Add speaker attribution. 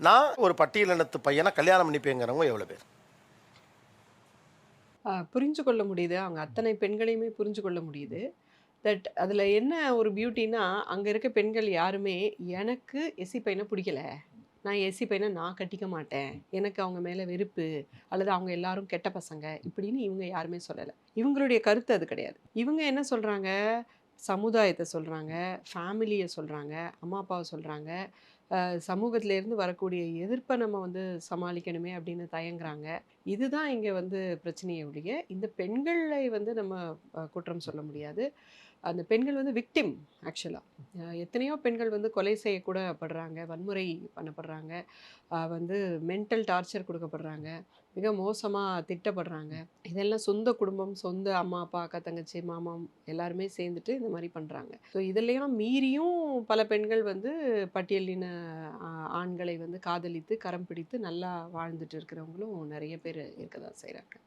Speaker 1: நான் ஒரு பட்டியலினத்து பையனை கல்யாணம் பண்ணிப்பேங்கிறவங்க எவ்வளோ பேர்?
Speaker 2: புரிஞ்சு கொள்ள முடியுது. அவங்க அத்தனை பெண்களையுமே புரிஞ்சு கொள்ள முடியுது. தட் அதில என்ன ஒரு பியூட்டின்னா, அங்க இருக்க பெண்கள் யாருமே, எனக்கு எஸ்சி பையன புடிக்கல. நான் எஸ்சி பையன நான் கட்டிக்க மாட்டேன். எனக்கு அவங்க மேல வெறுப்பு, அல்லது அவங்க எல்லாரும் கெட்ட பசங்க, இப்படின்னு இவங்க யாருமே சொல்லல. இவங்களுடைய கருத்து அது கிடையாது. இவங்க என்ன சொல்றாங்க, சமுதாயத்த சொல்றாங்க, ஃபேமிலிய சொல்றாங்க, அம்மா அப்பாவ சொல்றாங்க. சமூகத்திலேருந்து வரக்கூடிய எதிர்ப்ப நம்ம வந்து சமாளிக்கணுமே அப்படின்னு தயங்குறாங்க. இதுதான் இங்க வந்து பிரச்சனையே ஒழிய, இந்த பெண்களை வந்து நம்ம குற்றம் சொல்ல முடியாது. அந்த பெண்கள் வந்து விக்டிம் ஆக்சுவலா. எத்தனையோ பெண்கள் வந்து கொலை செய்யக்கூட படுறாங்க, வன்முறை பண்ணப்படுறாங்க, வந்து மென்டல் டார்ச்சர் குடுக்கப்படுறாங்க, மிக மோசமா திட்டப்படுறாங்க. இதெல்லாம் சொந்த குடும்பம், சொந்த அம்மா, அப்பா, அக்கா, தங்கச்சி, மாமா எல்லாருமே சேர்ந்துட்டு இந்த மாரி பண்றாங்க. ஸோ இதெல்லாம் மீறியும் பல பெண்கள் வந்து பட்டியலின ஆ ஆண்களை வந்து காதலித்து, கரம் பிடித்து நல்லா வாழ்ந்துட்டு இருக்கிறவங்களும் நெறைய பேர் இருக்க தான் செய்றாங்க.